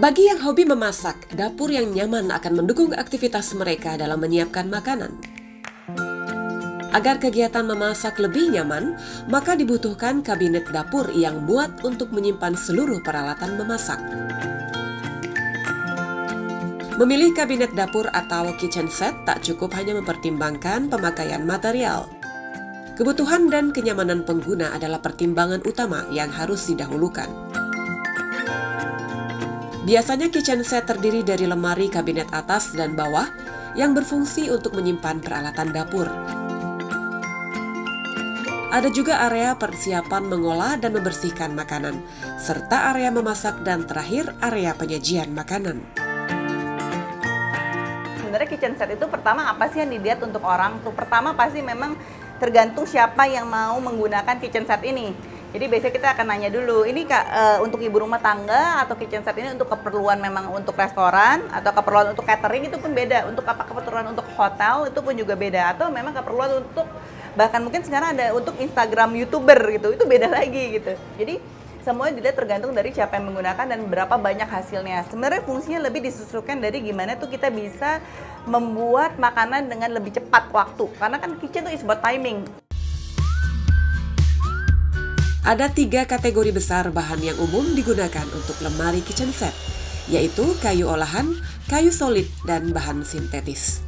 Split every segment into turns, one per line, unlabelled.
Bagi yang hobi memasak, dapur yang nyaman akan mendukung aktivitas mereka dalam menyiapkan makanan. Agar kegiatan memasak lebih nyaman, maka dibutuhkan kabinet dapur yang muat untuk menyimpan seluruh peralatan memasak. Memilih kabinet dapur atau kitchen set tak cukup hanya mempertimbangkan pemakaian material. Kebutuhan dan kenyamanan pengguna adalah pertimbangan utama yang harus didahulukan. Biasanya kitchen set terdiri dari lemari kabinet atas dan bawah yang berfungsi untuk menyimpan peralatan dapur. Ada juga area persiapan mengolah dan membersihkan makanan, serta area memasak dan terakhir area penyajian makanan.
Sebenarnya kitchen set itu pertama apa sih yang dilihat untuk orang tuh? Pertama pasti memang tergantung siapa yang mau menggunakan kitchen set ini. Jadi biasanya kita akan nanya dulu, ini untuk ibu rumah tangga atau kitchen set ini untuk keperluan memang untuk restoran atau keperluan untuk catering itu pun beda. Untuk apa keperluan untuk hotel itu pun juga beda. Atau memang keperluan untuk bahkan mungkin sekarang ada untuk Instagram YouTuber gitu, itu beda lagi gitu. Jadi semuanya dilihat tergantung dari siapa yang menggunakan dan berapa banyak hasilnya. Sebenarnya fungsinya lebih disesuaikan dari gimana tuh kita bisa membuat makanan dengan lebih cepat waktu. Karena kan kitchen tuh is about timing.
Ada 3 kategori besar bahan yang umum digunakan untuk lemari kitchen set, yaitu kayu olahan, kayu solid, dan bahan sintetis.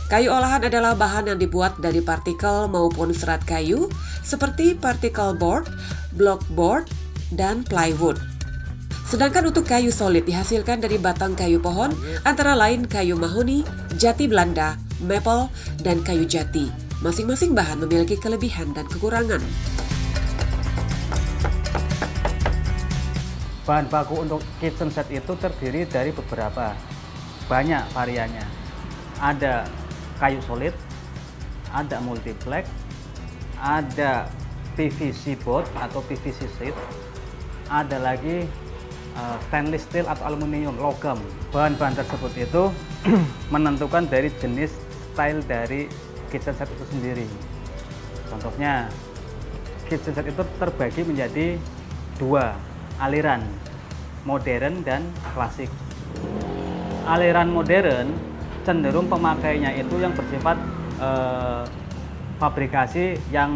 Kayu olahan adalah bahan yang dibuat dari partikel maupun serat kayu, seperti particle board, block board, dan plywood. Sedangkan untuk kayu solid dihasilkan dari batang kayu pohon, antara lain kayu mahoni, jati Belanda, maple, dan kayu jati. Masing-masing bahan memiliki kelebihan dan kekurangan.
Bahan baku untuk kitchen set itu terdiri dari beberapa, banyak variannya. Ada kayu solid, ada multiplex, ada PVC board atau PVC sheet, ada lagi stainless steel atau aluminium, logam. Bahan-bahan tersebut itu menentukan dari jenis style dari kitchen set itu sendiri. Contohnya, kitchen set itu terbagi menjadi 2 aliran, modern dan klasik. Aliran modern cenderung pemakainya itu yang bersifat fabrikasi yang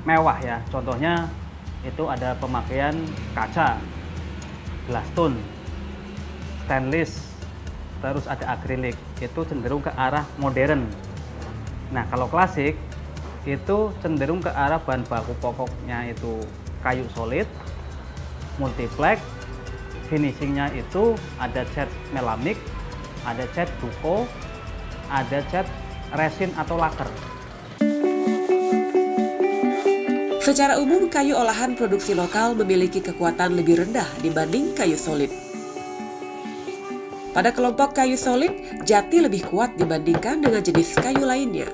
mewah ya. Contohnya itu ada pemakaian kaca, glass tone, stainless, terus ada akrilik. Itu cenderung ke arah modern. Nah, kalau klasik itu cenderung ke arah bahan baku pokoknya itu kayu solid, multiplex, finishingnya itu ada cat melamik, ada cat duko, ada cat resin atau laker.
Secara umum, kayu olahan produksi lokal memiliki kekuatan lebih rendah dibanding kayu solid. Pada kelompok kayu solid, jati lebih kuat dibandingkan dengan jenis kayu lainnya.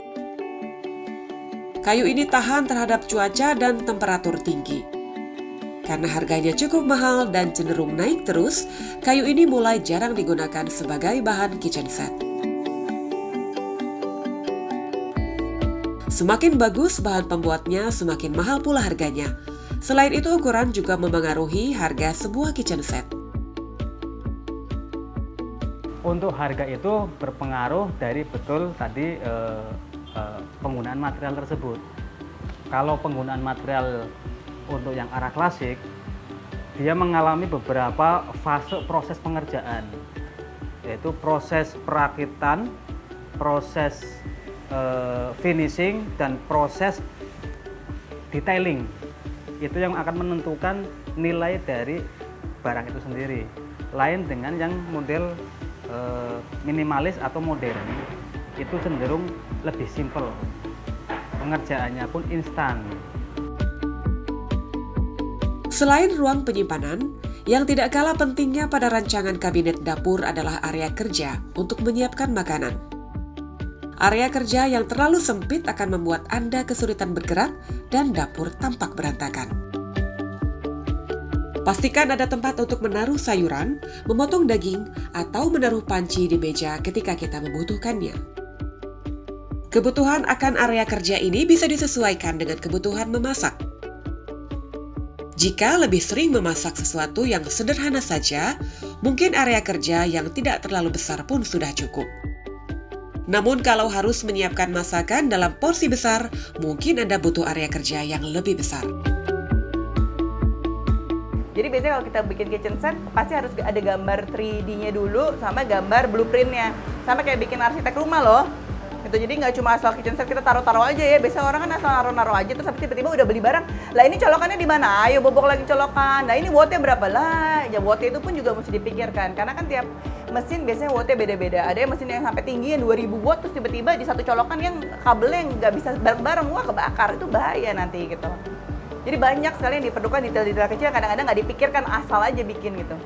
Kayu ini tahan terhadap cuaca dan temperatur tinggi. Karena harganya cukup mahal dan cenderung naik terus, kayu ini mulai jarang digunakan sebagai bahan kitchen set. Semakin bagus bahan pembuatnya, semakin mahal pula harganya. Selain itu, ukuran juga memengaruhi harga sebuah kitchen set.
Untuk harga itu berpengaruh dari betul tadi penggunaan material tersebut. Kalau penggunaan material untuk yang arah klasik, dia mengalami beberapa fase proses pengerjaan, yaitu proses perakitan, proses finishing, dan proses detailing. Itu yang akan menentukan nilai dari barang itu sendiri. Lain dengan yang model minimalis atau modern, itu cenderung lebih simpel, pengerjaannya pun instan.
Selain ruang penyimpanan, yang tidak kalah pentingnya pada rancangan kabinet dapur adalah area kerja untuk menyiapkan makanan. Area kerja yang terlalu sempit akan membuat Anda kesulitan bergerak dan dapur tampak berantakan. Pastikan ada tempat untuk menaruh sayuran, memotong daging, atau menaruh panci di meja ketika kita membutuhkannya. Kebutuhan akan area kerja ini bisa disesuaikan dengan kebutuhan memasak. Jika lebih sering memasak sesuatu yang sederhana saja, mungkin area kerja yang tidak terlalu besar pun sudah cukup. Namun kalau harus menyiapkan masakan dalam porsi besar, mungkin Anda butuh area kerja yang lebih besar.
Jadi biasanya kalau kita bikin kitchen set, pasti harus ada gambar 3D-nya dulu sama gambar blueprint-nya. Sama kayak bikin arsitek rumah loh. Gitu. Jadi nggak cuma asal kitchen set kita taruh-taruh aja ya. Biasa orang kan asal naruh-naruh aja terus tiba-tiba udah beli barang. Lah ini colokannya di mana? Ayo bobok lagi colokan. Nah ini wattnya berapa lah? Ya wattnya itu pun juga mesti dipikirkan. Karena kan tiap mesin biasanya wattnya beda-beda. Ada yang mesin yang sampai tinggi yang 2000 watt terus tiba-tiba di satu colokan yang kabelnya yang nggak bisa bareng-bareng. Wah kebakar, itu bahaya nanti gitu. Jadi banyak sekali yang diperlukan detail-detail kecil, kadang-kadang nggak dipikirkan, asal aja bikin gitu.